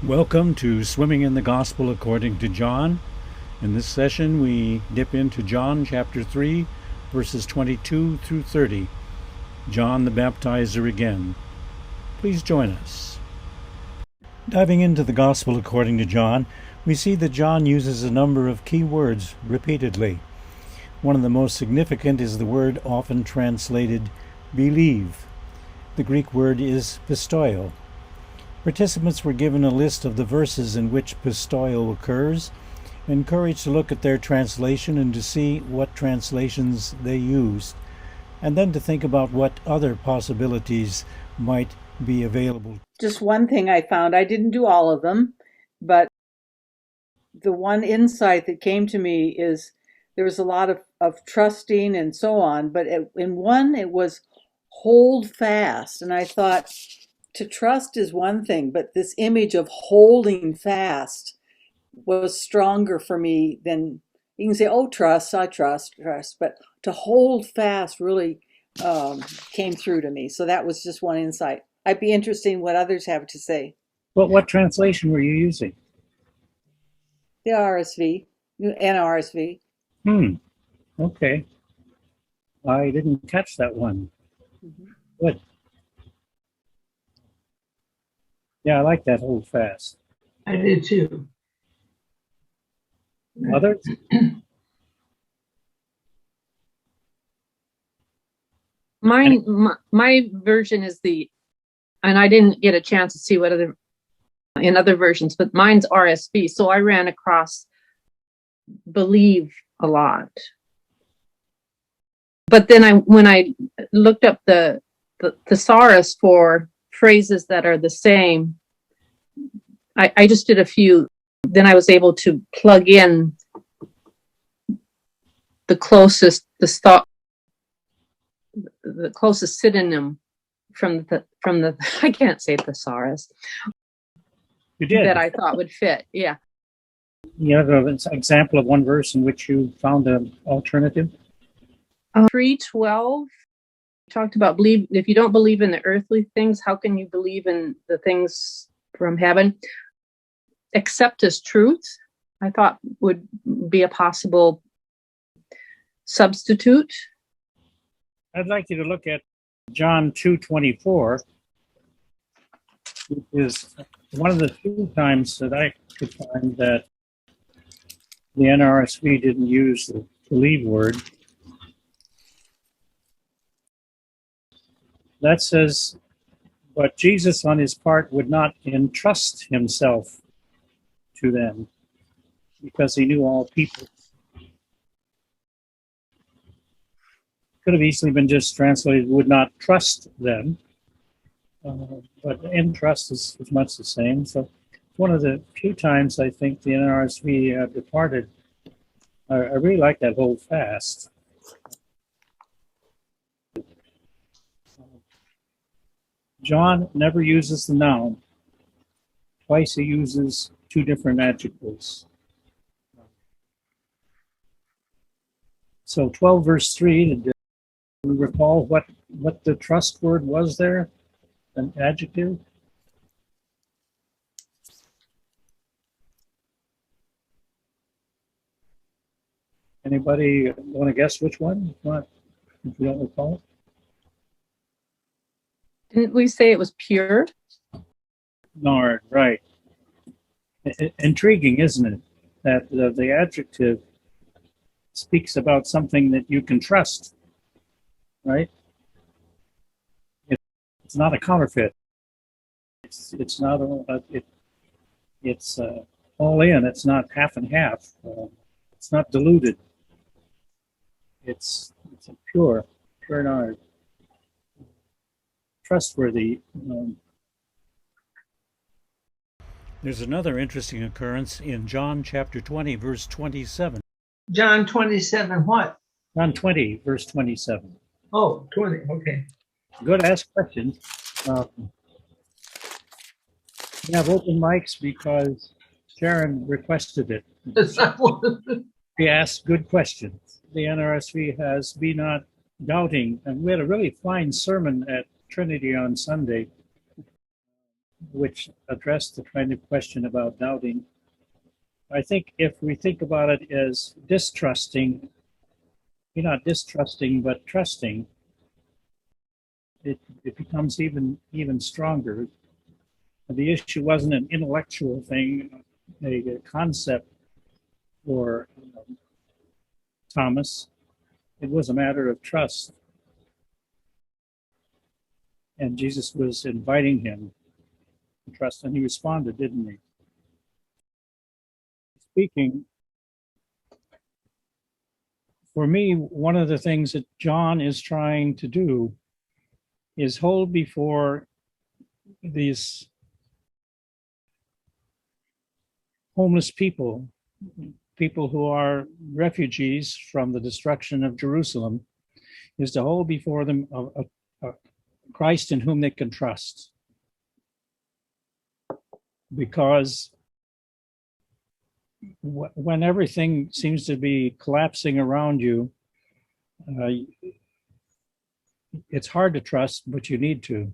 Welcome to Swimming in the Gospel According to John. In this session, we dip into John chapter 3, verses 22 through 30. John the Baptizer again. Please join us. Diving into the Gospel according to John, we see that John uses a number of key words repeatedly. One of the most significant is the word often translated believe. The Greek word is pistoio. Participants were given a list of the verses in which pistoio occurs, encouraged to look at their translation and to see what translations they used, and then to think about what other possibilities might be available. Just one thing I found, I didn't do all of them, but the one insight that came to me is there was a lot of trusting and so on, but in one it was hold fast. And I thought, to trust is one thing, but this image of holding fast was stronger for me than you can say, oh, trust, I trust, but to hold fast really came through to me. So that was just one insight. I'd be interested in what others have to say. Well, what translation were you using? The RSV, NRSV. Okay. I didn't catch that one. Mhm. Good. Yeah, I like that hold fast. I did too. Others? My version is and I didn't get a chance to see what in other versions, but mine's RSV. So I ran across believe a lot. But then when I looked up the thesaurus for phrases that are the same, I just did a few. Then I was able to plug in the closest synonym from the I can't say thesaurus. You did. That I thought would fit. Yeah. You have an example of one verse in which you found an alternative? 3:12 talked about believe. If you don't believe in the earthly things, how can you believe in the things from heaven? Accept as truth, I thought would be a possible substitute. I'd like you to look at John 2:24, which is one of the few times that I could find that the NRSV didn't use the believe word. That says, but Jesus on his part would not entrust himself to them because he knew all people. Could have easily been just translated would not trust them, but entrust is much the same. So one of the few times I think the NRSV departed. I really like that hold fast. John never uses the noun. Twice he uses two different adjectives. So 12 verse 3, did you recall what the trust word was there? An adjective? Anybody want to guess which one? If you don't recall. Didn't we say it was pure? No, right. Intriguing, isn't it? That the adjective speaks about something that you can trust, right? It's not a counterfeit. It's not it's all in. It's not half and half. It's not diluted. It's a pure nard. Trustworthy. There's another interesting occurrence in John chapter 20, verse 27. John 27, what? John 20, verse 27. Oh, 20, okay. Good, ask questions. We have open mics because Sharon requested it. She asked good questions. The NRSV has be not doubting, and we had a really fine sermon at Trinity on Sunday. which addressed the kind of question about doubting. I think if we think about it as distrusting, you're not distrusting, but trusting, it becomes even stronger. The issue wasn't an intellectual thing, a concept for Thomas. It was a matter of trust. And Jesus was inviting him to trust, and he responded, didn't he? Speaking, for me, one of the things that John is trying to do is hold before these homeless people, people who are refugees from the destruction of Jerusalem, is to hold before them a Christ in whom they can trust. Because when everything seems to be collapsing around you, it's hard to trust, but you need to.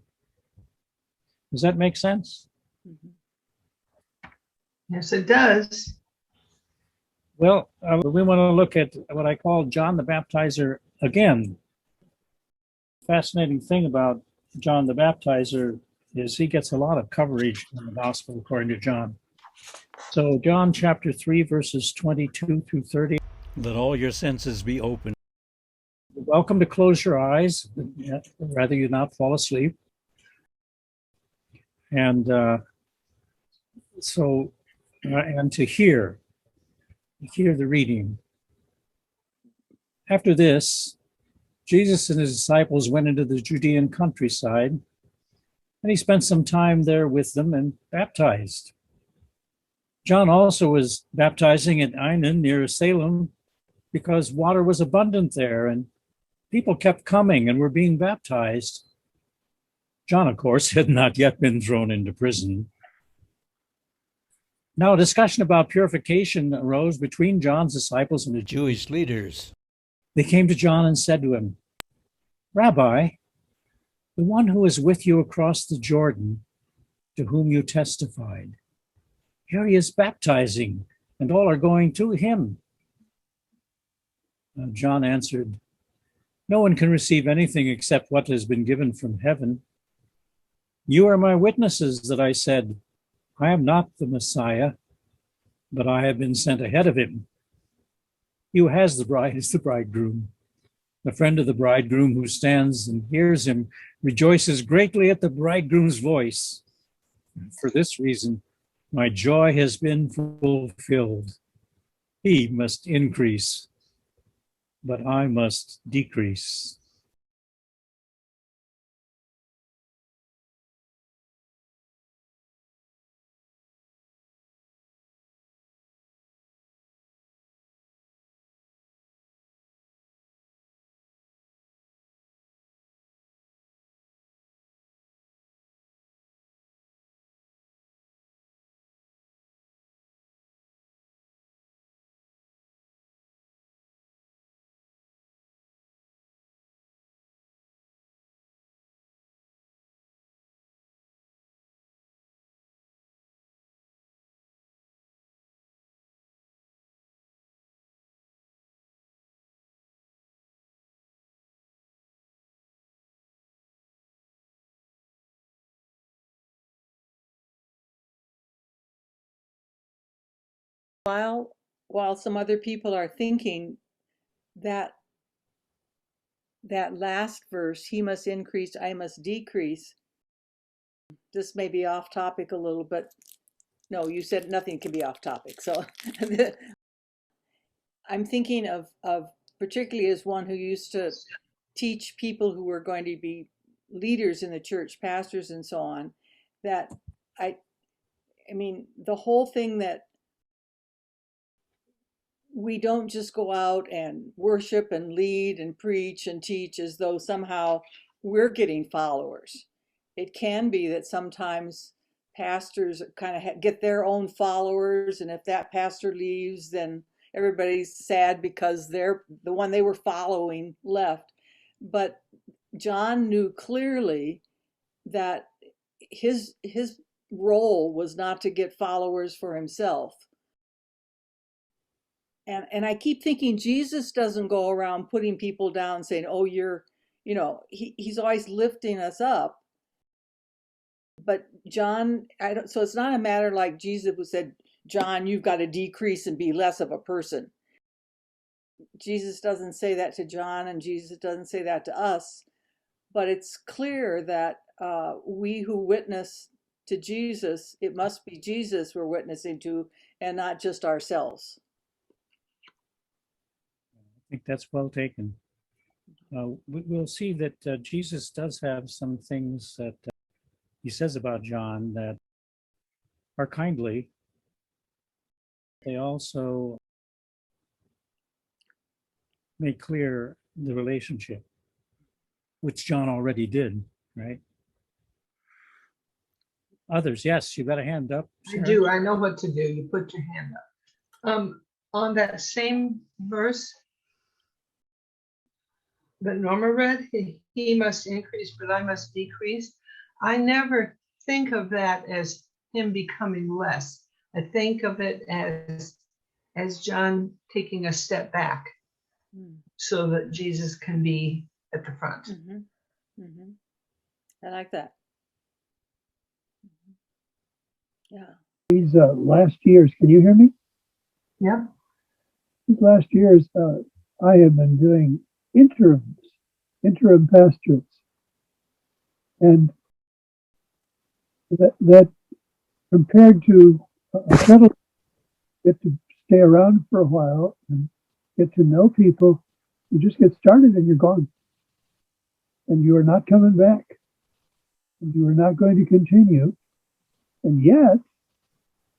Does that make sense? Yes, it does. Well, we want to look at what I call John the Baptizer again. Fascinating thing about John the Baptizer is he gets a lot of coverage in the gospel according to John. So John chapter 3, verses 22 through 30. Let all your senses be open. You're welcome to close your eyes, rather you not fall asleep. And and to hear the reading. After this, Jesus and his disciples went into the Judean countryside, and he spent some time there with them and baptized. John also was baptizing at Ainon near Salem because water was abundant there, and people kept coming and were being baptized. John, of course, had not yet been thrown into prison. Now, a discussion about purification arose between John's disciples and the Jewish leaders. They came to John and said to him, "Rabbi, the one who is with you across the Jordan, to whom you testified, here he is baptizing, and all are going to him." John answered, "No one can receive anything except what has been given from heaven. You are my witnesses that I said, I am not the Messiah, but I have been sent ahead of him. He who has the bride is the bridegroom. The friend of the bridegroom who stands and hears him rejoices greatly at the bridegroom's voice. For this reason, my joy has been fulfilled. He must increase, but I must decrease." While some other people are thinking that that last verse, he must increase, I must decrease. This may be off topic a little, but no, you said nothing can be off topic. So I'm thinking of particularly as one who used to teach people who were going to be leaders in the church, pastors and so on, that I mean, the whole thing that we don't just go out and worship and lead and preach and teach as though somehow we're getting followers. It can be that sometimes pastors kind of get their own followers, and if that pastor leaves, then everybody's sad because they're the one they were following left. But John knew clearly that his role was not to get followers for himself. And I keep thinking Jesus doesn't go around putting people down saying, oh, he's always lifting us up. But John, so it's not a matter like Jesus who said, John, you've got to decrease and be less of a person. Jesus doesn't say that to John, and Jesus doesn't say that to us. But it's clear that we who witness to Jesus, it must be Jesus we're witnessing to and not just ourselves. I think that's well taken. We'll see that Jesus does have some things that he says about John that are kindly. They also make clear the relationship, which John already did, right? Others, yes, you got a hand up. I do. I know what to do. You put your hand up. On that same verse that Norma read, he must increase, but I must decrease. I never think of that as him becoming less. I think of it as John taking a step back so that Jesus can be at the front. Mm-hmm. Mm-hmm. I like that. Yeah. These last years, can you hear me? Yep. These last years, I have been doing interim pastorates, and that compared to a settled, get to stay around for a while and get to know people. You just get started and you're gone, and you are not coming back, and you are not going to continue. And yet,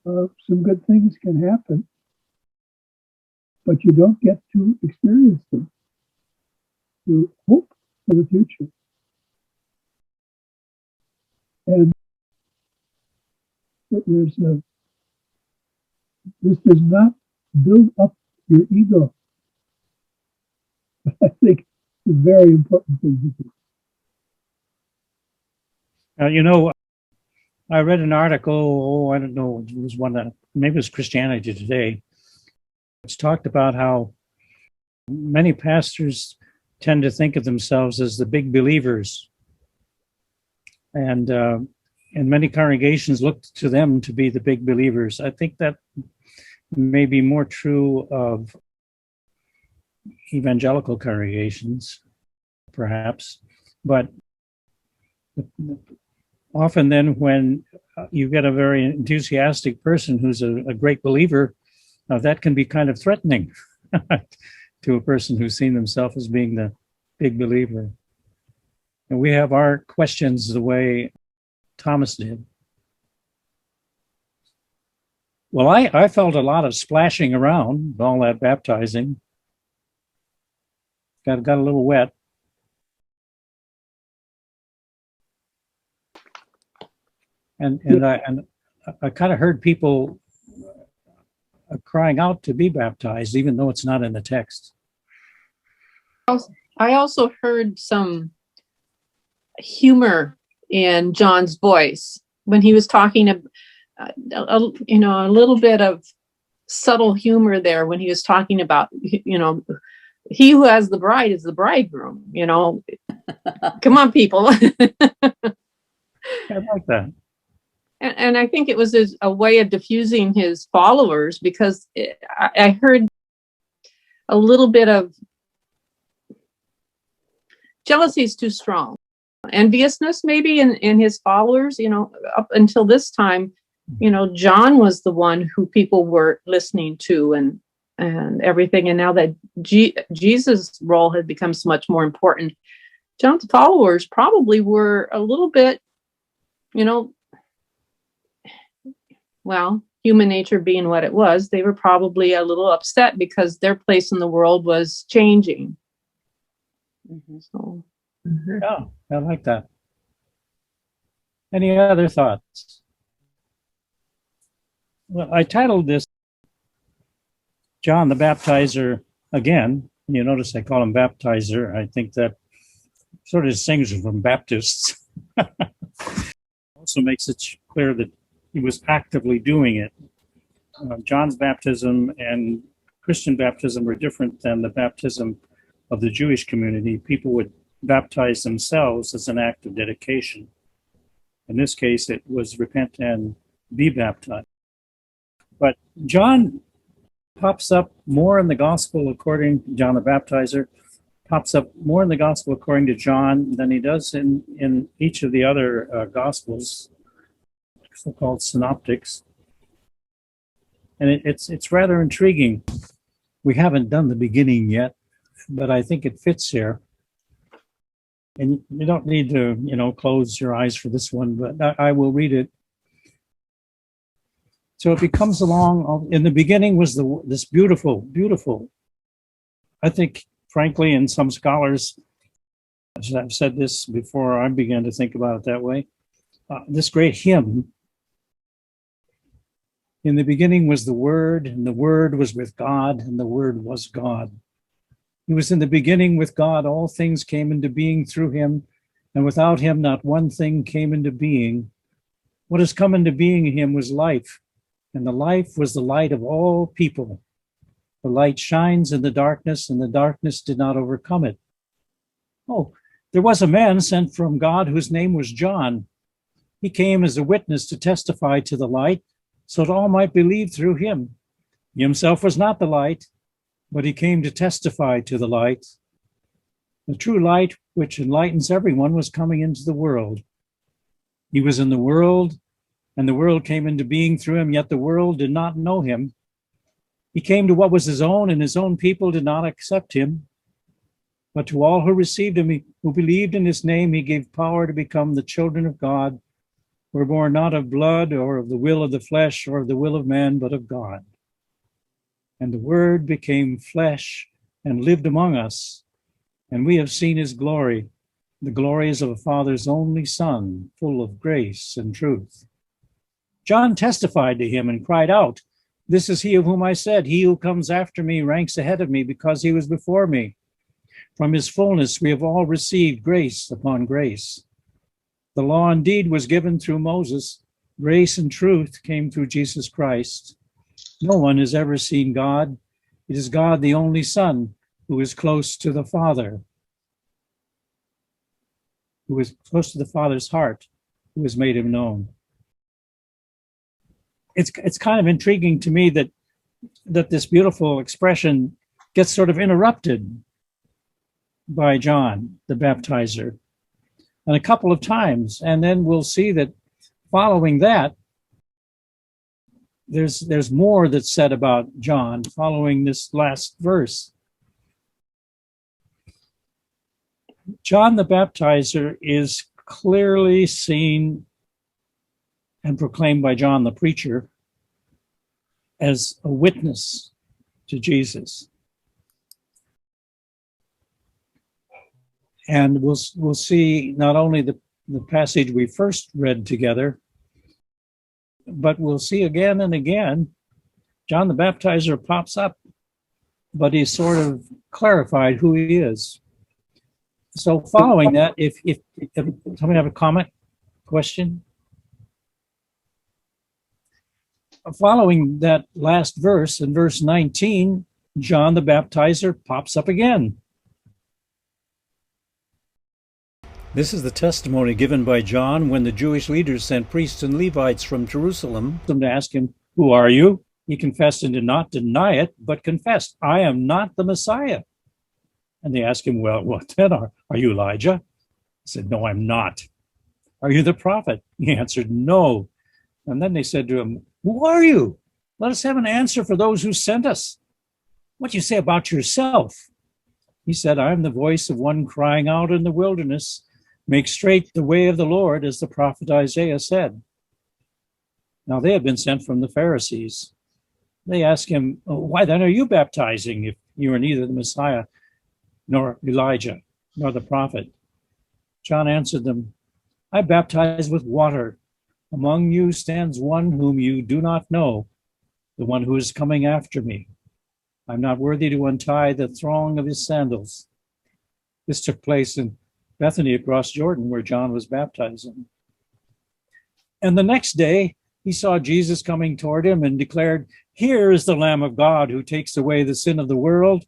some good things can happen, but you don't get to experience them. You hope for the future. And this does not build up your ego. I think it's a very important thing to do. I read an article, I don't know, it was one that, maybe it was Christianity Today, which talked about how many pastors tend to think of themselves as the big believers. And many congregations look to them to be the big believers. I think that may be more true of evangelical congregations, perhaps. But often then when you get a very enthusiastic person who's a great believer, that can be kind of threatening to a person who's seen themselves as being the big believer. And we have our questions the way Thomas did. Well, I felt a lot of splashing around, all that baptizing. Got a little wet. And I kind of heard people crying out to be baptized, even though it's not in the text. I also heard some humor in John's voice when he was talking, a little bit of subtle humor there when he was talking about, he who has the bride is the bridegroom, Come on, people. I like that. And I think it was a way of diffusing his followers, because I heard a little bit of jealousy is too strong. Enviousness maybe in his followers, up until this time, John was the one who people were listening to and everything. And now that Jesus' role had become so much more important, John's followers probably were a little bit, human nature being what it was, they were probably a little upset because their place in the world was changing. Mm-hmm. So, Yeah, I like that. Any other thoughts? Well, I titled this John the Baptizer again. And you notice I call him Baptizer. I think that sort of distinguishes from Baptists. Also makes it clear that He was actively doing it. John's baptism and Christian baptism were different than the baptism of the Jewish community. People would baptize themselves as an act of dedication. In this case, it was repent and be baptized. But John pops up more in the gospel according to John the Baptizer, pops up more in the gospel according to John than he does in each of the other gospels, so-called synoptics. And it's rather intriguing. We haven't done the beginning yet, but I think it fits here. And you don't need to, close your eyes for this one, but I will read it. So it becomes along. In the beginning was this beautiful, beautiful. I think, frankly, and some scholars, I've said this before I began to think about it that way, this great hymn. In the beginning was the Word, and the Word was with God, and the Word was God. He was in the beginning with God. All things came into being through him, and without him not one thing came into being. What has come into being in him was life, and the life was the light of all people. The light shines in the darkness, and the darkness did not overcome it. Oh, there was a man sent from God whose name was John. He came as a witness to testify to the light, so that all might believe through him. He himself was not the light, but he came to testify to the light. The true light, which enlightens everyone, was coming into the world. He was in the world, and the world came into being through him, yet the world did not know him. He came to what was his own, and his own people did not accept him. But to all who received him, who believed in his name, he gave power to become the children of God, who were born not of blood, or of the will of the flesh, or of the will of man, but of God. And the Word became flesh and lived among us, and we have seen his glory. The glory is of a Father's only Son, full of grace and truth. John testified to him and cried out, "This is he of whom I said, he who comes after me ranks ahead of me because he was before me. From his fullness we have all received grace upon grace. The law indeed was given through Moses. Grace and truth came through Jesus Christ. No one has ever seen God. It is God, the only Son, who is close to the Father, who is close to the Father's heart, who has made him known." It's kind of intriguing to me that this beautiful expression gets sort of interrupted by John the Baptizer, and a couple of times, and then we'll see that following that, there's more that's said about John following this last verse. John the Baptizer is clearly seen and proclaimed by John the preacher as a witness to Jesus. And we'll see not only the passage we first read together, but we'll see again and again, John the Baptizer pops up, but he's sort of clarified who he is. So following that, if somebody have a comment, question? Following that last verse, in verse 19, John the Baptizer pops up again. This is the testimony given by John when the Jewish leaders sent priests and Levites from Jerusalem to ask him, "Who are you?" He confessed and did not deny it, but confessed, "I am not the Messiah." And they asked him, "Well, what then? Are you Elijah?" He said, "No, I'm not." "Are you the prophet?" He answered, "No." And then they said to him, "Who are you? Let us have an answer for those who sent us. What do you say about yourself?" He said, "I am the voice of one crying out in the wilderness, 'Make straight the way of the Lord,' as the prophet Isaiah said." Now they had been sent from the Pharisees. They asked him, "Why then are you baptizing if you are neither the Messiah, nor Elijah, nor the prophet?" John answered them, "I baptize with water. Among you stands one whom you do not know, the one who is coming after me. I'm not worthy to untie the thong of his sandals." This took place in Bethany across Jordan, where John was baptizing. And the next day, he saw Jesus coming toward him and declared, "Here is the Lamb of God who takes away the sin of the world.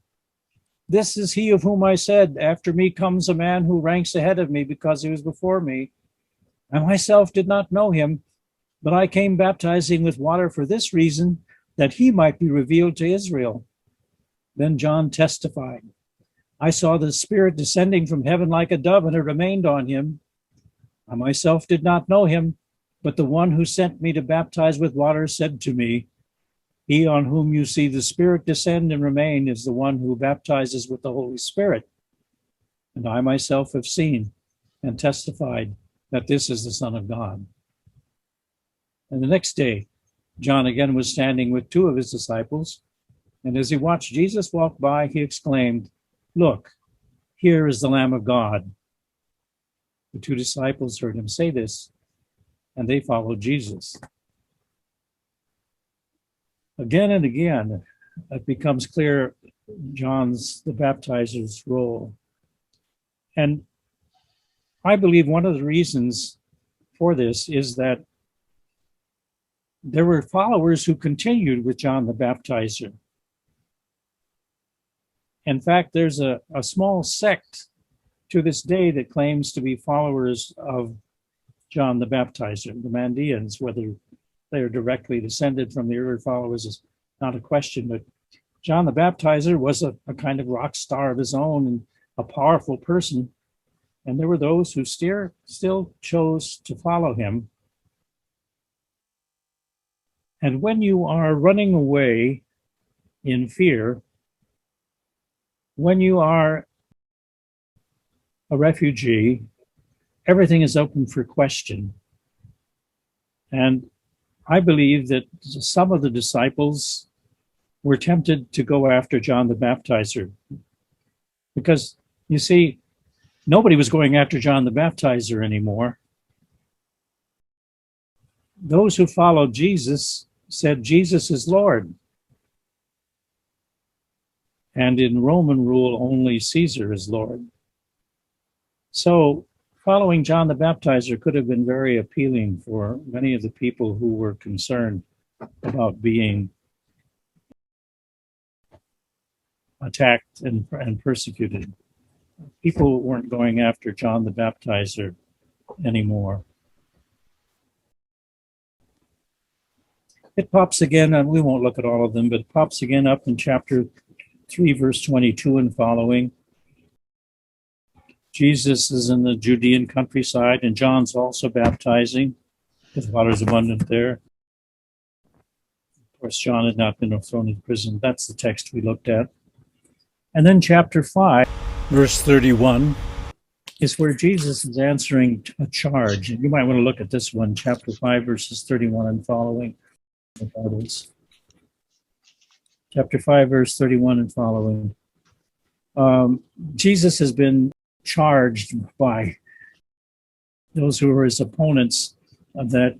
This is he of whom I said, after me comes a man who ranks ahead of me because he was before me. I myself did not know him, but I came baptizing with water for this reason, that he might be revealed to Israel." Then John testified, "I saw the Spirit descending from heaven like a dove, and it remained on him. I myself did not know him, but the one who sent me to baptize with water said to me, 'He on whom you see the Spirit descend and remain is the one who baptizes with the Holy Spirit.' And I myself have seen and testified that this is the Son of God." And the next day, John again was standing with two of his disciples, and as he watched Jesus walk by, he exclaimed, "Look, here is the Lamb of God." The two disciples heard him say this, and they followed Jesus. Again and again, it becomes clear John's the baptizer's role. And I believe one of the reasons for this is that there were followers who continued with John the Baptizer. In fact, there's a small sect to this day that claims to be followers of John the Baptizer, the Mandeans. Whether they are directly descended from the early followers is not a question, but John the Baptizer was a kind of rock star of his own and a powerful person. And there were those who still chose to follow him. And when you are running away in fear, when you are a refugee, everything is open for question. And I believe that some of the disciples were tempted to go after John the Baptizer. Because, you see, nobody was going after John the Baptizer anymore. Those who followed Jesus said Jesus is Lord. And in Roman rule, only Caesar is Lord. So following John the Baptizer could have been very appealing for many of the people who were concerned about being attacked and persecuted. People weren't going after John the Baptizer anymore. It pops again, and we won't look at all of them, but it pops again up in chapter 3, verse 22 and following. Jesus is in the Judean countryside, and John's also baptizing, because water is abundant there. Of course, John had not been thrown into prison. That's the text we looked at. And then chapter 5, verse 31, is where Jesus is answering a charge. And you might want to look at this one, chapter 5, verses 31 and following. Chapter 5, verse 31 and following. Jesus has been charged by those who are his opponents that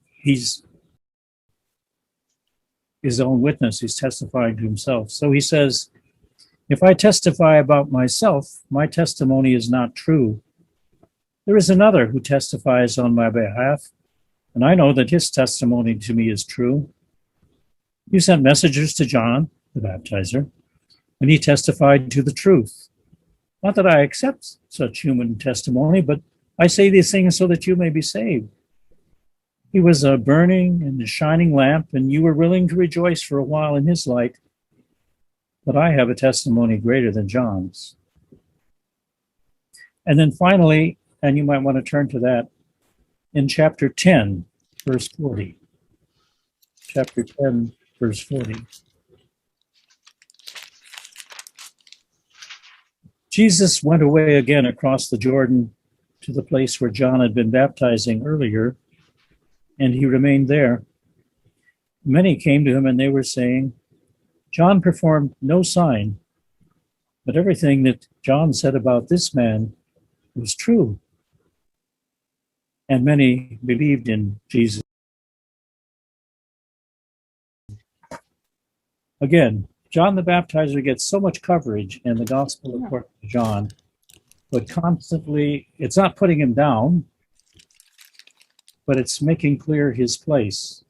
he's his own witness. He's testifying to himself. So he says, "If I testify about myself, my testimony is not true. There is another who testifies on my behalf, and I know that his testimony to me is true. You sent messengers to John, the baptizer, and he testified to the truth. Not that I accept such human testimony, but I say these things so that you may be saved. He was a burning and a shining lamp, and you were willing to rejoice for a while in his light. But I have a testimony greater than John's." And then finally, and you might want to turn to that, in chapter 10, verse 40. Chapter 10, verse 40. Jesus went away again across the Jordan to the place where John had been baptizing earlier, and he remained there. Many came to him, and they were saying, "John performed no sign, but everything that John said about this man was true." And many believed in Jesus. Again, John the Baptizer gets so much coverage in the Gospel according to John, but constantly, it's not putting him down, but it's making clear his place.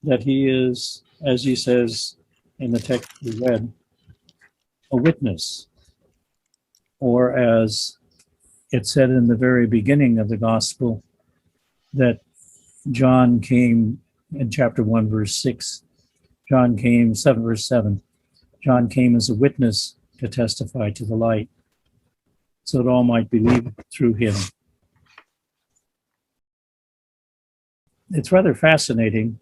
That he is, as he says in the text we read, a witness. Or as it said in the very beginning of the gospel, that John came in chapter 1, verse 6. John came, 7 verse 7. John came as a witness to testify to the light, so that all might believe through him. It's rather fascinating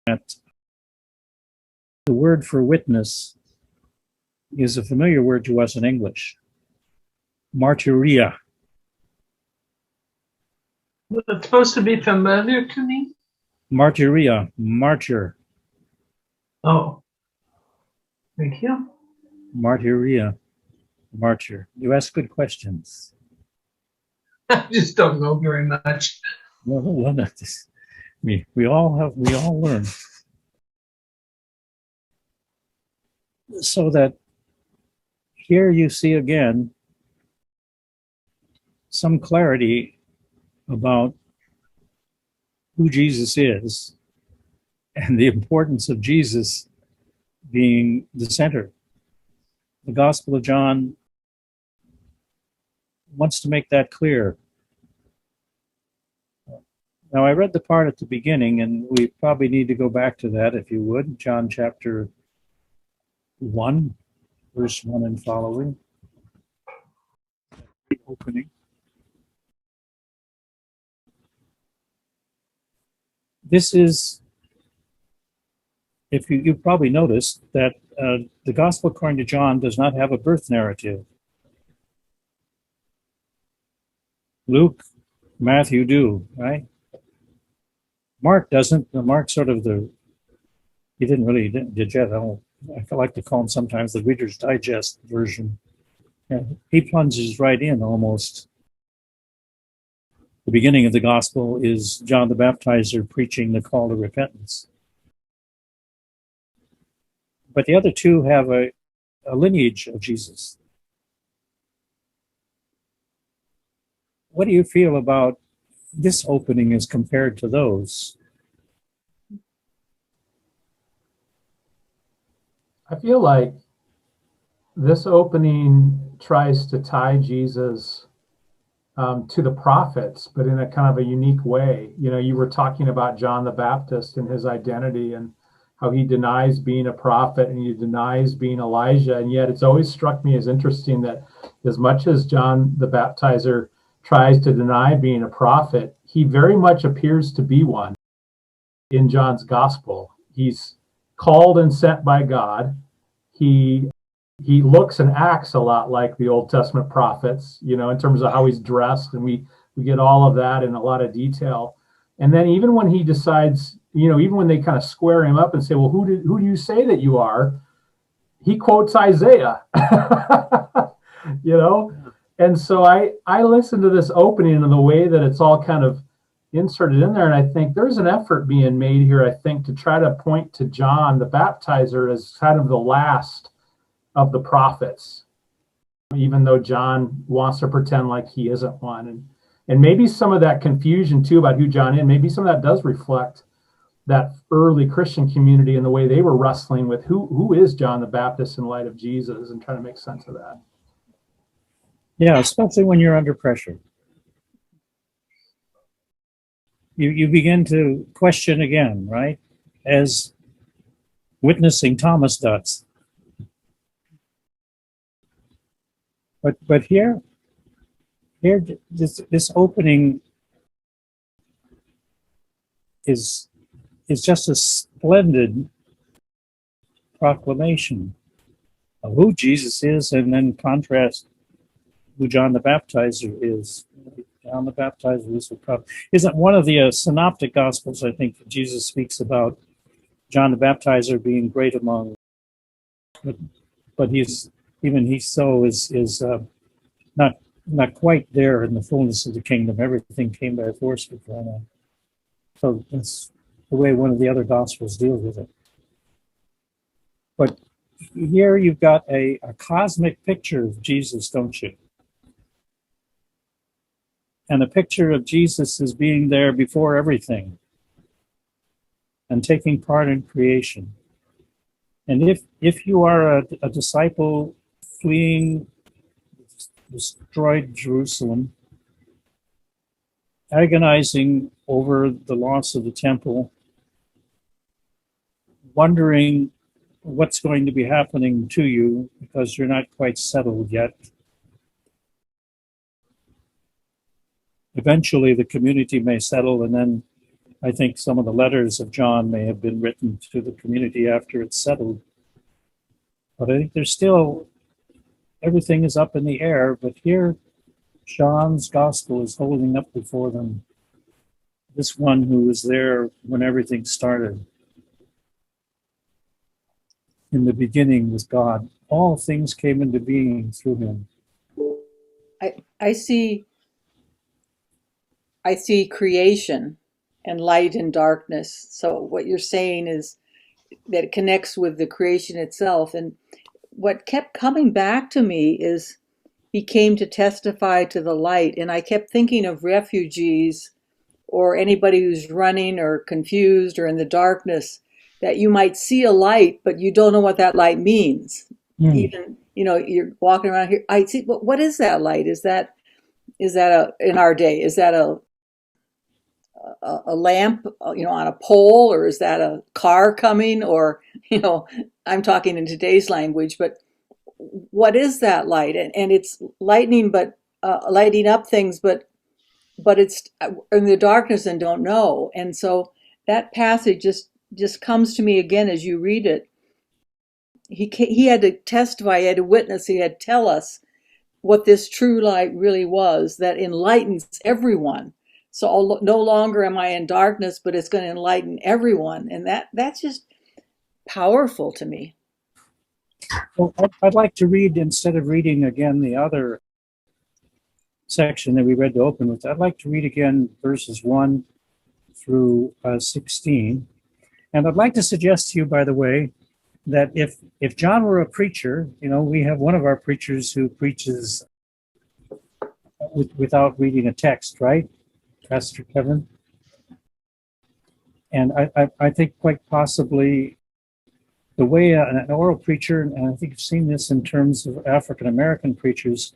that the word for witness is a familiar word to us in English. Martyria. Was it supposed to be familiar to me? Martyria, martyr. Oh, thank you. Martyria, martyr. You ask good questions. I just don't know very much. Well, we all learn. So that here you see again some clarity about who Jesus is and the importance of Jesus being the center. The Gospel of John wants to make that clear. Now, I read the part at the beginning, and we probably need to go back to that, if you would. John chapter 1, verse 1 and following. The opening. This is, if you probably noticed that the Gospel according to John does not have a birth narrative. Luke, Matthew do, right? Mark doesn't. Mark sort of he didn't really digest. I like to call him sometimes the Reader's Digest version. Yeah, he plunges right in almost. The beginning of the gospel is John the Baptizer preaching the call to repentance. But the other two have a lineage of Jesus. What do you feel about this opening as compared to those? I feel like this opening tries to tie Jesus to the prophets, but in a kind of a unique way. You know, you were talking about John the Baptist and his identity and how he denies being a prophet and he denies being Elijah. And yet it's always struck me as interesting that as much as John the Baptizer tries to deny being a prophet, he very much appears to be one in John's gospel. He's called and sent by God. He looks and acts a lot like the Old Testament prophets, you know, in terms of how he's dressed, and we get all of that in a lot of detail. And then even when he decides, you know, even when they kind of square him up and say, well, who do you say that you are? He quotes Isaiah, you know? And so I listen to this opening and the way that it's all kind of inserted in there, and I think there's an effort being made here, I think, to try to point to John the Baptizer as kind of the last of the prophets, even though John wants to pretend like he isn't one. And maybe some of that confusion too about who John is, maybe some of that does reflect that early Christian community and the way they were wrestling with who is John the Baptist in light of Jesus and trying to make sense of that. Yeah, especially when you're under pressure. You begin to question again, right? As witnessing Thomas does. But here this opening is just a splendid proclamation of who Jesus is, and then contrast who John the Baptizer is. John the Baptizer is a prophet. Isn't one of the synoptic gospels, I think, that Jesus speaks about John the Baptizer being great among, but is not quite there in the fullness of the kingdom. Everything came by force before now. So that's the way one of the other gospels deals with it. But here you've got a cosmic picture of Jesus, don't you? And a picture of Jesus as being there before everything and taking part in creation. And if you are a disciple fleeing destroyed Jerusalem, agonizing over the loss of the temple, wondering what's going to be happening to you because you're not quite settled yet, eventually the community may settle, and then I think some of the letters of John may have been written to the community after it's settled. But I think there's still, everything is up in the air, but here John's gospel is holding up before them this one who was there when everything started. In the beginning was God. All things came into being through him. I see creation and light and darkness. So what you're saying is that it connects with the creation itself. And what kept coming back to me is he came to testify to the light. And I kept thinking of refugees or anybody who's running or confused or in the darkness, that you might see a light, but you don't know what that light means. Even, you're walking around here. I see, what is that light? Is that in our day, is that a lamp, on a pole, or is that a car coming? Or, I'm talking in today's language, but what is that light? And it's lightning, but lighting up things, but it's in the darkness and don't know. And so that passage just comes to me again as you read it. He had to testify, he had to witness, he had to tell us what this true light really was, that enlightens everyone. So no longer am I in darkness, but it's going to enlighten everyone. And that's just powerful to me. Well, I'd like to read, instead of reading again the other section that we read to open with, I'd like to read again verses 1 through 16. And I'd like to suggest to you, by the way, that if John were a preacher, we have one of our preachers who preaches without reading a text, right? Pastor Kevin. And I think quite possibly the way an oral preacher, and I think you've seen this in terms of African American preachers,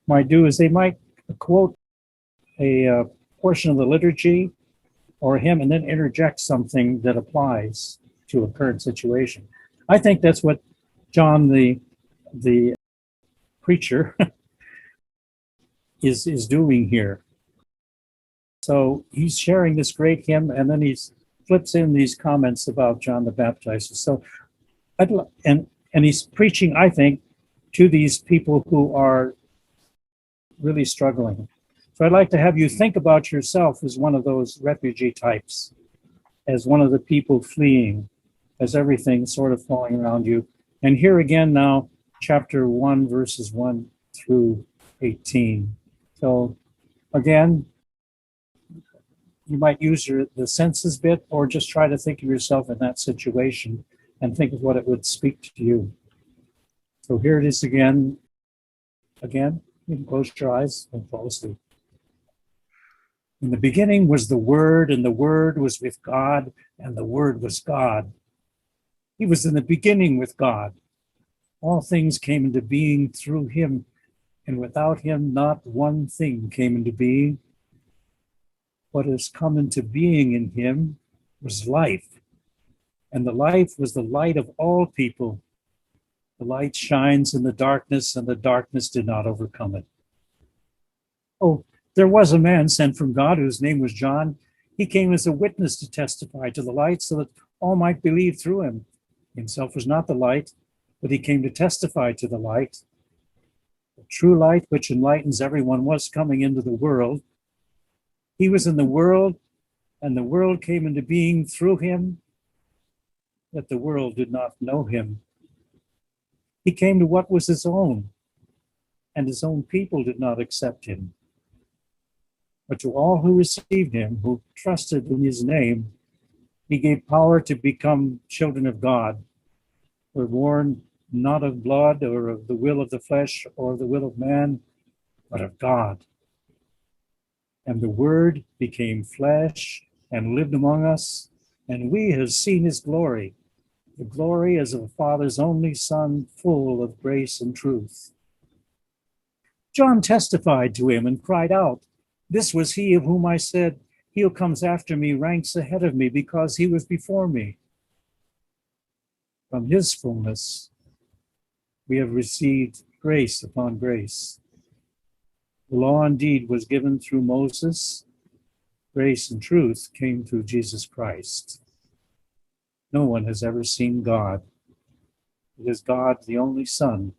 might do is they might quote a portion of the liturgy or a hymn and then interject something that applies to a current situation. I think that's what John, the preacher, is doing here. So he's sharing this great hymn, and then he flips in these comments about John the Baptizer. So, and he's preaching, I think, to these people who are really struggling. So I'd like to have you think about yourself as one of those refugee types, as one of the people fleeing, as everything sort of falling around you. And here again now, chapter 1, verses 1 through 18. So again, you might use the senses bit, or just try to think of yourself in that situation and think of what it would speak to you. So here it is again. Again, you can close your eyes and fall asleep. In the beginning was the Word, and the Word was with God, and the Word was God. He was in the beginning with God. All things came into being through him, and without him not one thing came into being. What has come into being in him was life, and the life was the light of all people. The light shines in the darkness, and the darkness did not overcome it. Oh, there was a man sent from God whose name was John. He came as a witness to testify to the light so that all might believe through him. Himself was not the light, but he came to testify to the light. The true light which enlightens everyone was coming into the world. He was in the world, and the world came into being through him, yet the world did not know him. He came to what was his own, and his own people did not accept him. But to all who received him, who trusted in his name, he gave power to become children of God, who were born not of blood or of the will of the flesh or the will of man, but of God. And the Word became flesh and lived among us, and we have seen his glory. The glory as of a Father's only Son, full of grace and truth. John testified to him and cried out, "This was he of whom I said, 'He who comes after me ranks ahead of me because he was before me.' From his fullness, we have received grace upon grace. The law indeed was given through Moses. Grace and truth came through Jesus Christ. No one has ever seen God. It is God, the only Son,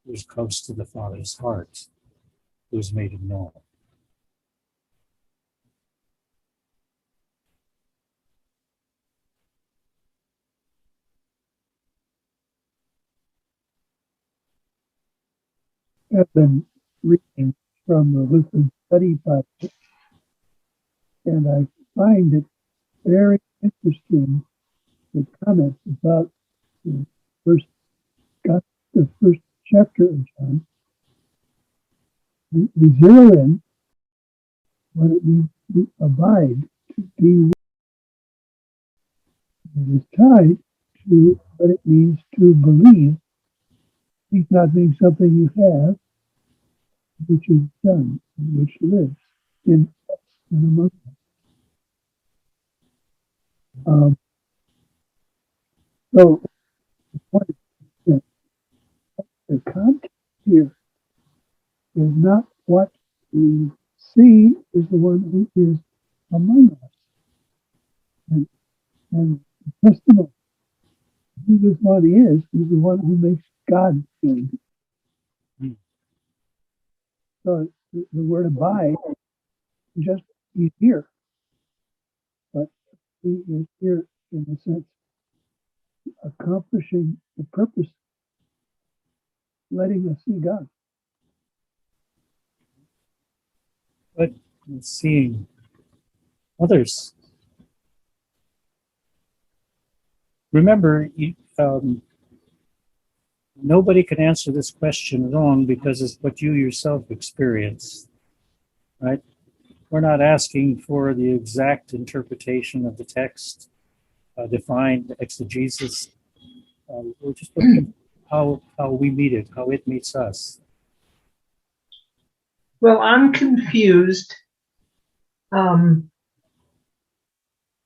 who is close to the Father's heart, who has made him known." I've been reading from the Lutheran Study Bible, and I find it very interesting, the comments about the first, the first chapter of John. We zero in what it means to abide, to be. It is tied to what it means to believe. He's not being something you have, which is done, and which lives in us and among us. So the point is that the context here is not what we see, is the one who is among us. And the testimony of who this one is the one who makes God big. So the word abide is just, he's here, but he is here in the sense accomplishing the purpose, letting us see God. But seeing others. Remember, nobody can answer this question wrong because it's what you yourself experience, right? We're not asking for the exact interpretation of the text, defined exegesis. We're just looking at how we meet it, how it meets us. Well, I'm confused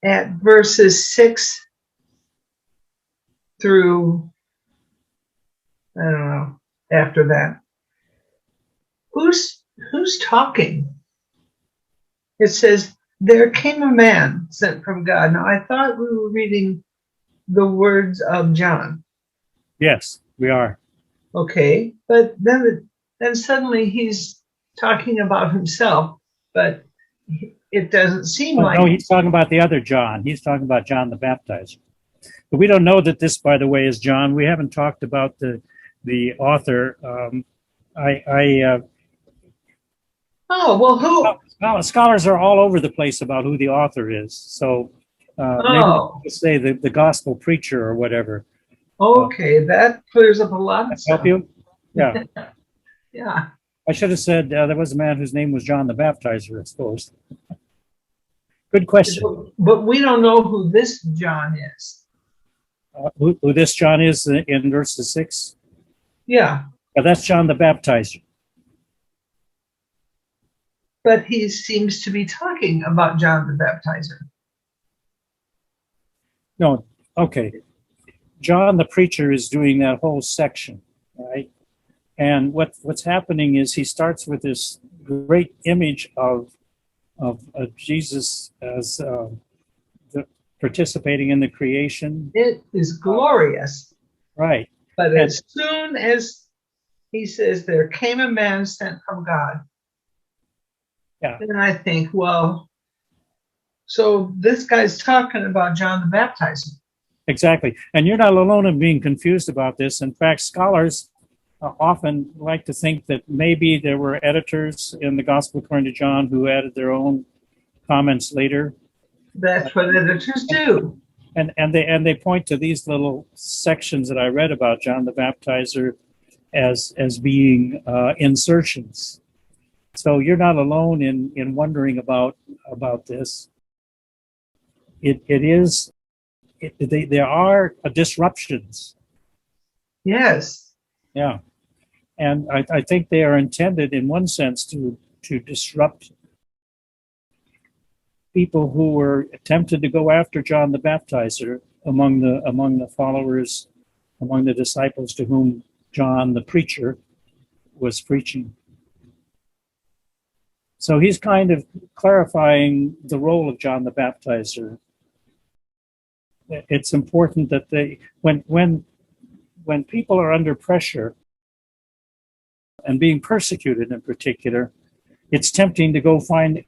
at verses 6 through, I don't know, after that. Who's talking? It says, "There came a man sent from God." Now, I thought we were reading the words of John. Yes, we are. Okay, but then suddenly he's talking about himself, but it doesn't seem like. No, he's talking about the other John. He's talking about John the Baptizer. But we don't know that this, by the way, is John. We haven't talked about the author. Oh, well, who? Scholars are all over the place about who the author is. So maybe we'll say the gospel preacher or whatever. Okay, that clears up a lot of stuff. Help you? Yeah. Yeah. I should have said there was a man whose name was John the Baptizer, I suppose. Good question. But we don't know who this John is. Who this John is in verses 6? Yeah. That's John the Baptizer. But he seems to be talking about John the Baptizer. No, okay. John the preacher is doing that whole section, right? And what's happening is he starts with this great image of Jesus as participating in the creation. It is glorious. Right. But as soon as he says, "There came a man sent from God," yeah. then I think, well, so this guy's talking about John the Baptizer. Exactly. And you're not alone in being confused about this. In fact, scholars often like to think that maybe there were editors in the Gospel according to John who added their own comments later. That's what editors do. And they point to these little sections that I read about John the Baptizer as being insertions. So you're not alone in wondering about this. There are disruptions. Yes. Yeah. And I think they are intended in one sense to disrupt people who were tempted to go after John the Baptizer among the followers, among the disciples to whom John the preacher was preaching. So he's kind of clarifying the role of John the Baptizer. It's important that when people are under pressure and being persecuted in particular, it's tempting to go find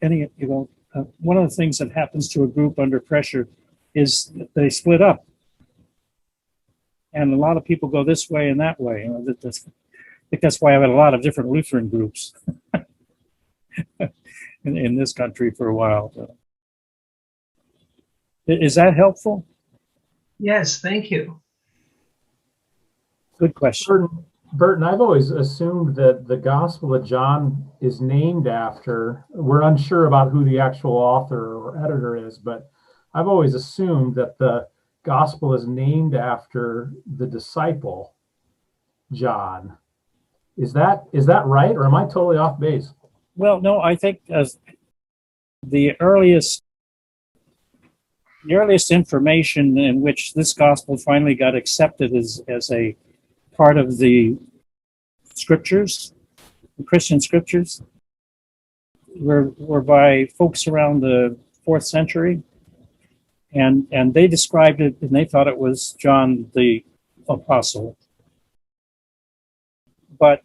one of the things that happens to a group under pressure is that they split up. And a lot of people go this way and that way. I think that's why I've had a lot of different Lutheran groups in this country for a while. Is that helpful? Yes, thank you. Good question. Burton, I've always assumed that the Gospel of John is named after, we're unsure about who the actual author or editor is, but I've always assumed that the Gospel is named after the disciple, John. Is that right, or am I totally off base? Well, no, I think the earliest information in which this gospel finally got accepted as a part of the scriptures, the Christian scriptures, were by folks around the 4th century, and they described it, and they thought it was John the Apostle. But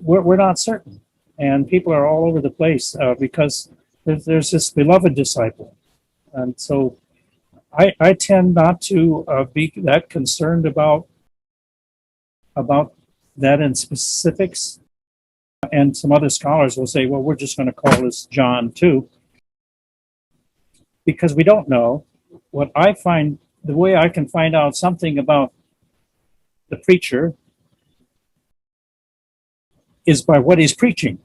we're not certain, and people are all over the place because there's this beloved disciple, and so I tend not to be that concerned about that in specifics. And some other scholars will say, well, we're just going to call this John too, because we don't know. What I find, the way I can find out something about the preacher is by what he's preaching.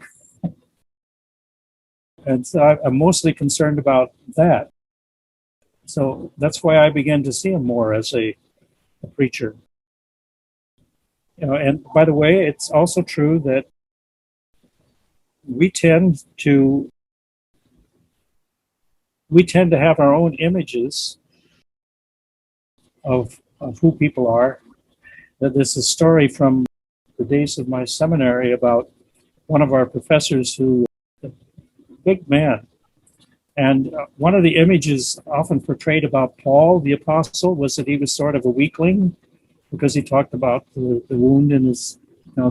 And so I'm mostly concerned about that. So that's why I began to see him more as a preacher. And by the way, it's also true that we tend to have our own images of who people are. There's a story from the days of my seminary about one of our professors who, a big man, and one of the images often portrayed about Paul, the apostle, was that he was sort of a weakling, because he talked about the wound in his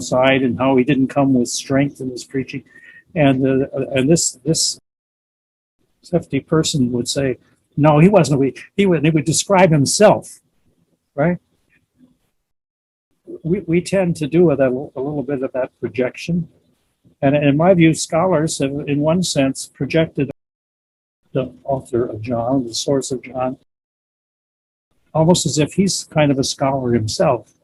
side and how he didn't come with strength in his preaching. And this hefty person would say, no, he wasn't weak. He would describe himself, right? We tend to do a little bit of that projection. And in my view, scholars have, in one sense, projected the author of John, the source of John, almost as if he's kind of a scholar himself.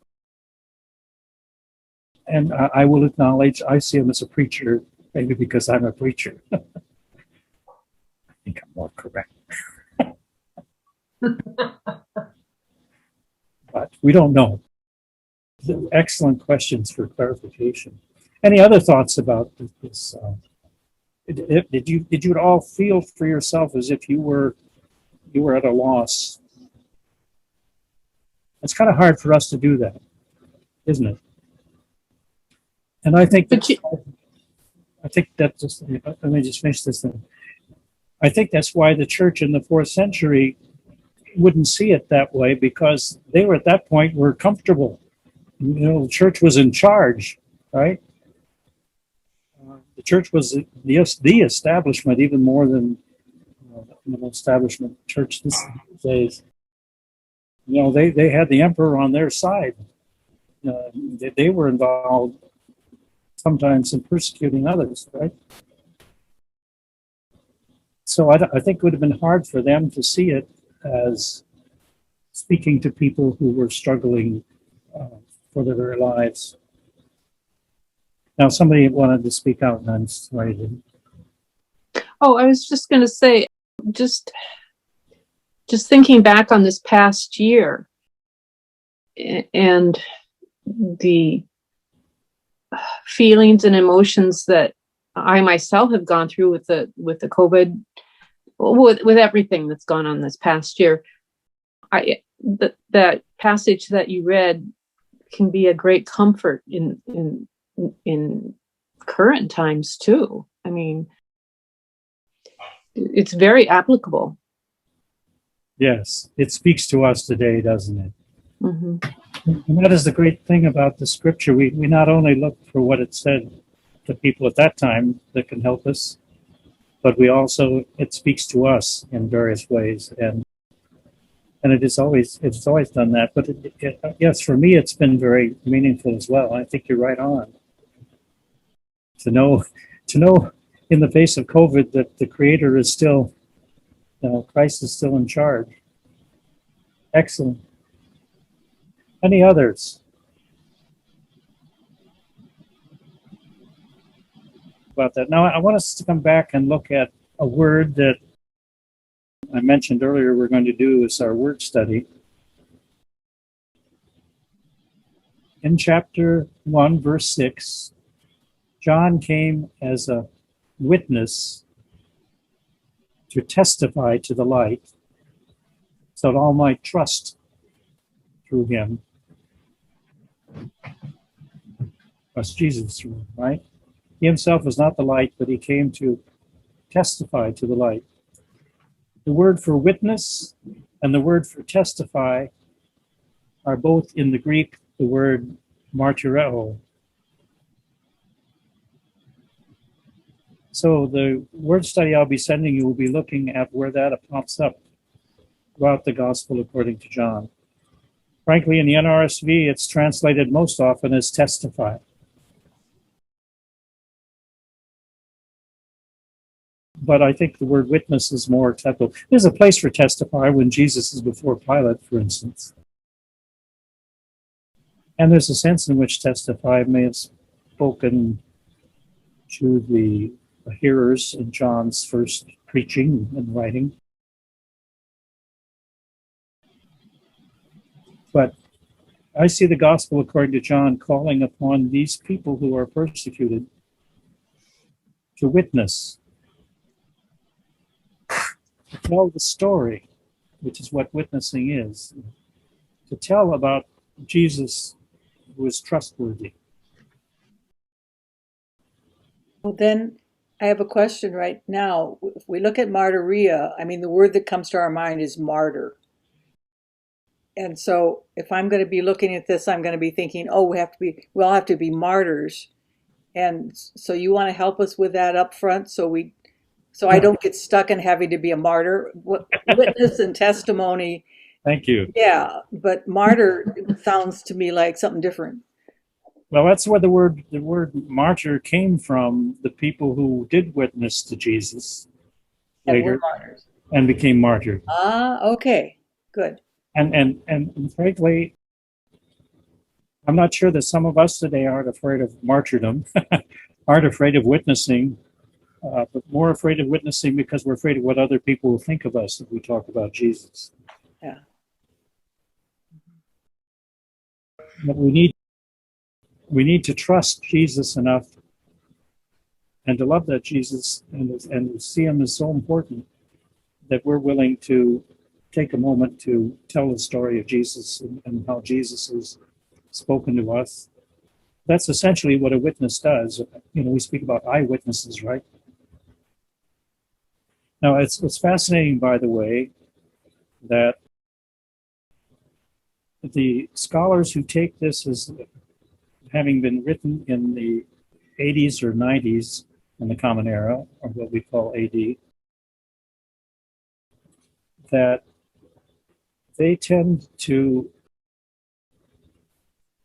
And I will acknowledge I see him as a preacher, maybe because I'm a preacher. I think I'm more correct. But we don't know. Excellent questions for clarification. Any other thoughts about this? Did you at all feel for yourself as if you were at a loss? It's kind of hard for us to do that, isn't it? And I think that let me just finish this thing. I think that's why the church in the 4th century wouldn't see it that way, because they were at that point were comfortable. The church was in charge, right? The church was the establishment, even more than the establishment church these days. They had the emperor on their side. They were involved sometimes in persecuting others, right? So I think it would have been hard for them to see it as speaking to people who were struggling for their lives. Now, somebody wanted to speak out, and I'm sorry. Oh, I was just going to say, just thinking back on this past year and the feelings and emotions that I myself have gone through with the COVID, with everything that's gone on this past year. That passage that you read can be a great comfort in current times too. I mean, it's very applicable. Yes, it speaks to us today, doesn't it? Mm-hmm. And that is the great thing about the scripture. We not only look for what it said to people at that time that can help us, but it speaks to us in various ways. And it's always done that. But yes, for me, it's been very meaningful as well. I think you're right on. To know in the face of COVID that the Creator is still, Christ is still in charge. Excellent. Any others? About that. Now, I want us to come back and look at a word that I mentioned earlier we're going to do as our word study. In chapter 1, verse 6, John came as a witness to testify to the light so that all might trust through him. Trust Jesus through him, right? He himself was not the light, but he came to testify to the light. The word for witness and the word for testify are both in the Greek the word martyreo. So the word study I'll be sending you will be looking at where that pops up throughout the Gospel according to John. Frankly, in the NRSV, it's translated most often as testify. But I think the word witness is more acceptable. There's a place for testify when Jesus is before Pilate, for instance. And there's a sense in which testify may have spoken to the hearers in John's first preaching and writing. But I see the gospel according to John calling upon these people who are persecuted to witness, to tell the story, which is what witnessing is, to tell about Jesus who is trustworthy. Well, then I have a question right now. If we look at martyria, I mean, the word that comes to our mind is martyr. And so if I'm going to be looking at this, I'm going to be thinking, oh, we all have to be martyrs. And so you want to help us with that up front so I don't get stuck in having to be a martyr. Witness and testimony. Thank you. Yeah, but martyr sounds to me like something different. Well, that's where the word martyr came from, the people who did witness to Jesus And we're later martyrs. and became martyred. Ah, okay, good. And frankly, I'm not sure that some of us today aren't afraid of martyrdom, aren't afraid of witnessing, but more afraid of witnessing because we're afraid of what other people will think of us if we talk about Jesus. Yeah. But we need to trust Jesus enough and to love that Jesus and see him as so important that we're willing to take a moment to tell the story of Jesus and how Jesus has spoken to us. That's essentially what a witness does. We speak about eyewitnesses, right? Now, it's fascinating, by the way, that the scholars who take this as having been written in the 80s or 90s in the Common Era, or what we call AD, that they tend to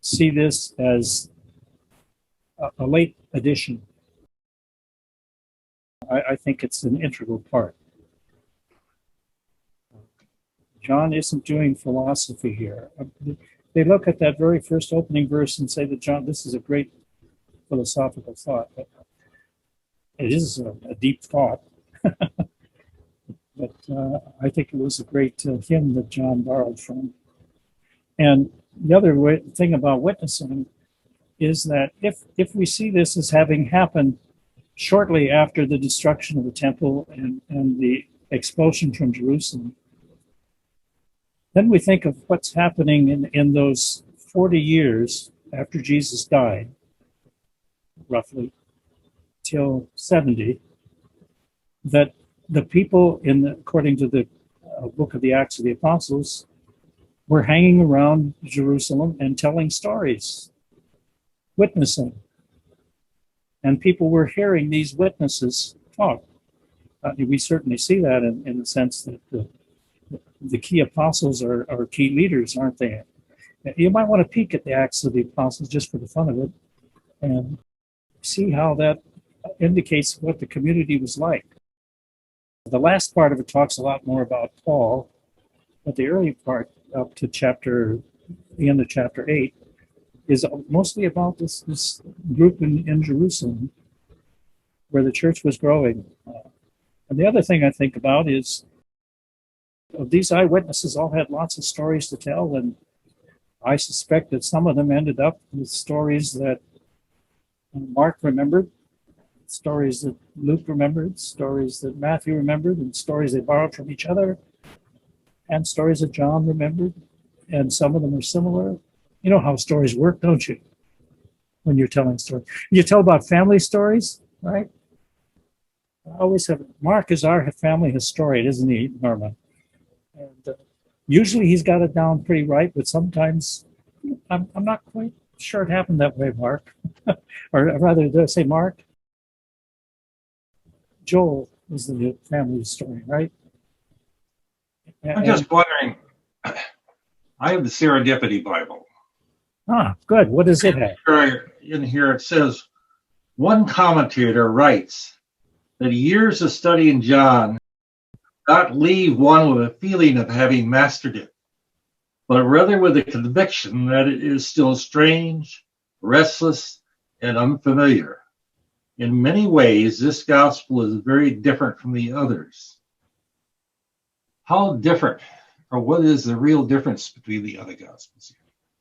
see this as a late addition. I think it's an integral part. John isn't doing philosophy here. They look at that very first opening verse and say that John, this is a great philosophical thought, but it is a deep thought. But I think it was a great hymn that John borrowed from. And the other thing about witnessing is that if we see this as having happened shortly after the destruction of the temple and the expulsion from Jerusalem, then we think of what's happening in those 40 years after Jesus died, roughly, till 70, that the people, according to the book of the Acts of the Apostles, were hanging around Jerusalem and telling stories, witnessing. And people were hearing these witnesses talk. We certainly see that in the sense that the key apostles are key leaders, aren't they? You might want to peek at the Acts of the Apostles just for the fun of it and see how that indicates what the community was like. The last part of it talks a lot more about Paul, but the early part up to the end of chapter 8 is mostly about this group in Jerusalem where the church was growing. And the other thing I think about is these eyewitnesses all had lots of stories to tell, and I suspect that some of them ended up with stories that Mark remembered, stories that Luke remembered, stories that Matthew remembered, and stories they borrowed from each other, and stories that John remembered, and some of them are similar. You know how stories work, don't you? When you're telling stories. You tell about family stories, right? I always have, Mark is our family historian, isn't he, Norma? And usually he's got it down pretty right, but sometimes I'm not quite sure it happened that way, Mark. Or rather, did I say Mark? Joel is the family historian, right? I'm just wondering, I have the Serendipity Bible. Good. What does it have? In here it says, one commentator writes that years of studying John not leave one with a feeling of having mastered it, but rather with a conviction that it is still strange, restless, and unfamiliar. In many ways, this gospel is very different from the others. How different, or what is the real difference between the other gospels?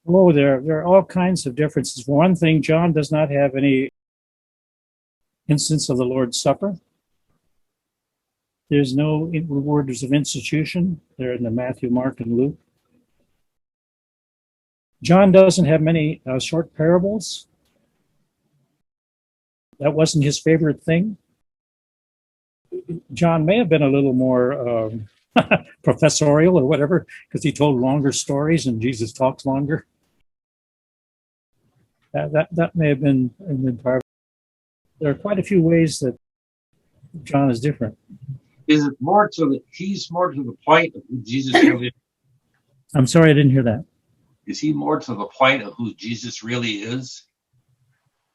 Oh, there are all kinds of differences. For one thing, John does not have any instance of the Lord's Supper. There's no words of institution. They're in the Matthew, Mark, and Luke. John doesn't have many short parables. That wasn't his favorite thing. John may have been a little more professorial or whatever, because he told longer stories and Jesus talks longer. That may have been part of it. There are quite a few ways that John is different. Is it more to he's more to the point of who Jesus really is? I'm sorry, I didn't hear that. Is he more to the point of who Jesus really is?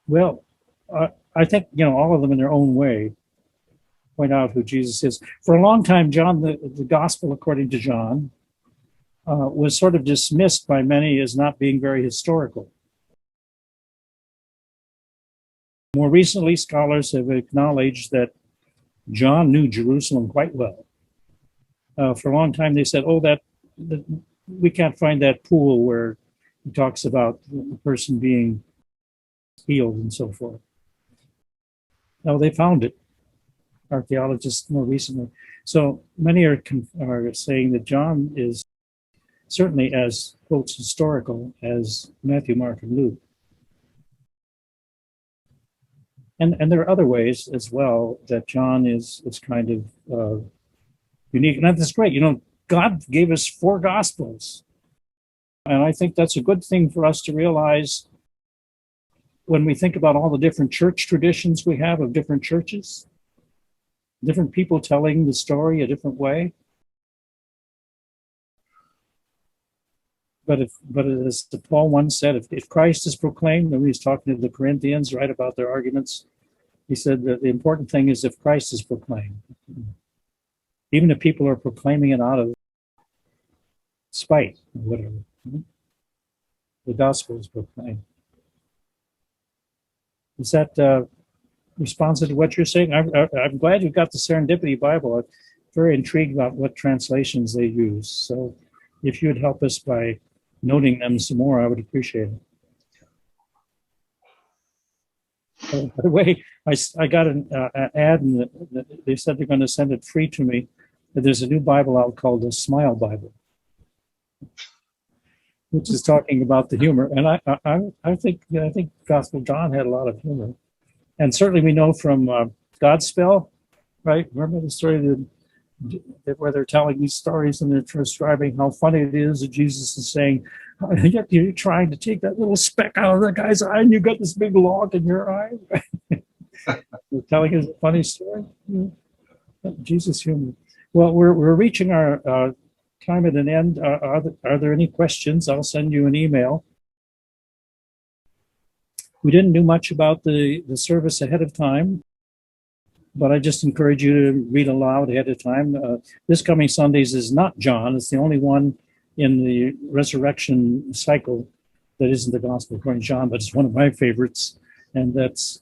Well, I think, all of them in their own way point out who Jesus is. For a long time, John, the gospel according to John, was sort of dismissed by many as not being very historical. More recently, scholars have acknowledged that John knew Jerusalem quite well. For a long time, they said, that we can't find that pool where he talks about the person being healed and so forth. No, they found it, archaeologists more recently. So many are saying that John is certainly as, quotes, historical as Matthew, Mark, and Luke. And there are other ways as well that John is kind of unique. And that's great. God gave us 4 Gospels. And I think that's a good thing for us to realize when we think about all the different church traditions we have of different churches, different people telling the story a different way. But as Paul once said, if Christ is proclaimed, and he's talking to the Corinthians, right, about their arguments, he said that the important thing is if Christ is proclaimed. Even if people are proclaiming it out of spite or whatever, the gospel is proclaimed. Is that responsive to what you're saying? I'm glad you got the Serendipity Bible. I'm very intrigued about what translations they use. So if you'd help us by noting them some more, I would appreciate it. By the way, I got an ad, and they said they're going to send it free to me. There's a new Bible out called the Smile Bible, which is talking about the humor. And I think Gospel John had a lot of humor, and certainly we know from Godspell, right? Remember the story where they're telling these stories and they're describing how funny it is that Jesus is saying, yet you're trying to take that little speck out of that guy's eye and you got this big log in your eye. They're telling us a funny story. Jesus humor. Well, we're reaching our time at an end. Are there any questions? I'll send you an email. We didn't do much about the service ahead of time, but I just encourage you to read aloud ahead of time. This coming Sundays is not John. It's the only one in the resurrection cycle that isn't the Gospel according to John, but it's one of my favorites, and that's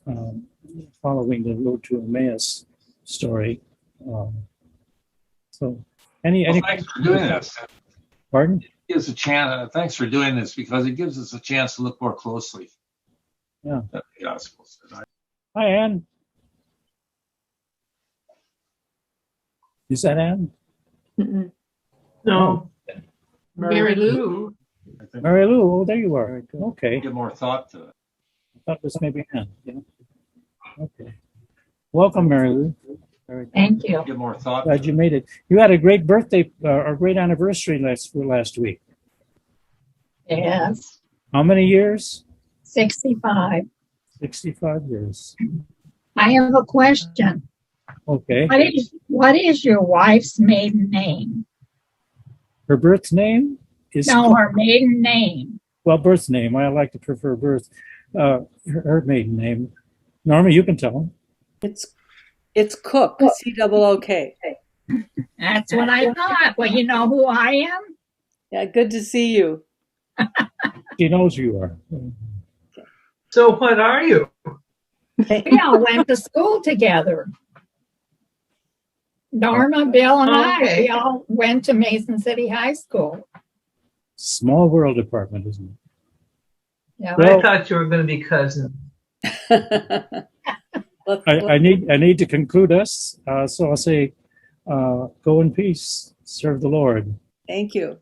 following the Road to Emmaus story. So, any thanks for doing this. Pardon? It gives a chance. Thanks for doing this because it gives us a chance to look more closely. Yeah. At the Gospels. Hi, Ann. Is that Ann? Mm-mm. No. Mary Lou. I think Mary Lou, oh, there you are. Okay. give more thought to it. I thought this may be Ann. Yeah. Okay. Welcome, Mary Lou. Very good. Thank you. Give more thought. Glad you made it. You had a great birthday or great anniversary last week. Yes, How many years? 65. 65 years. I have a question. Okay. What is your wife's maiden name? Her birth name is No, her maiden name. well, birth name. I like to prefer birth. Her maiden name. Norma, you can tell him. It's Cook, COOK. That's what I thought. Well, you know who I am? Yeah, good to see you. She knows who you are. So what are you? We all went to school together. Norma, Bill, and I, Okay. we all went to Mason City High School. Small world department, isn't it? Yeah. Well, I thought you were going to be cousins. I need to conclude us. So I'll say, go in peace, serve the Lord. Thank you.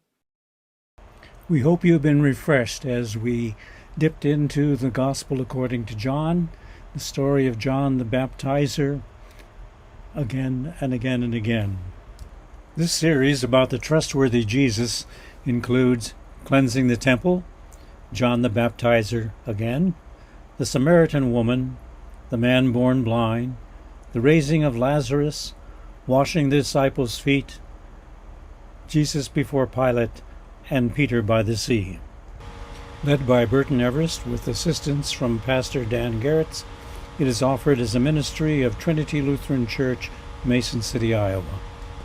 We hope you've been refreshed as we dipped into the Gospel according to John, the story of John the Baptizer, again and again and again. This series about the trustworthy Jesus includes cleansing the temple, John the Baptizer again, the Samaritan woman, the man born blind, the raising of Lazarus, washing the disciples' feet, Jesus before Pilate, and Peter by the sea. Led by Burton Everist with assistance from Pastor Dan Garretts, it is offered as a ministry of Trinity Lutheran Church, Mason City, Iowa.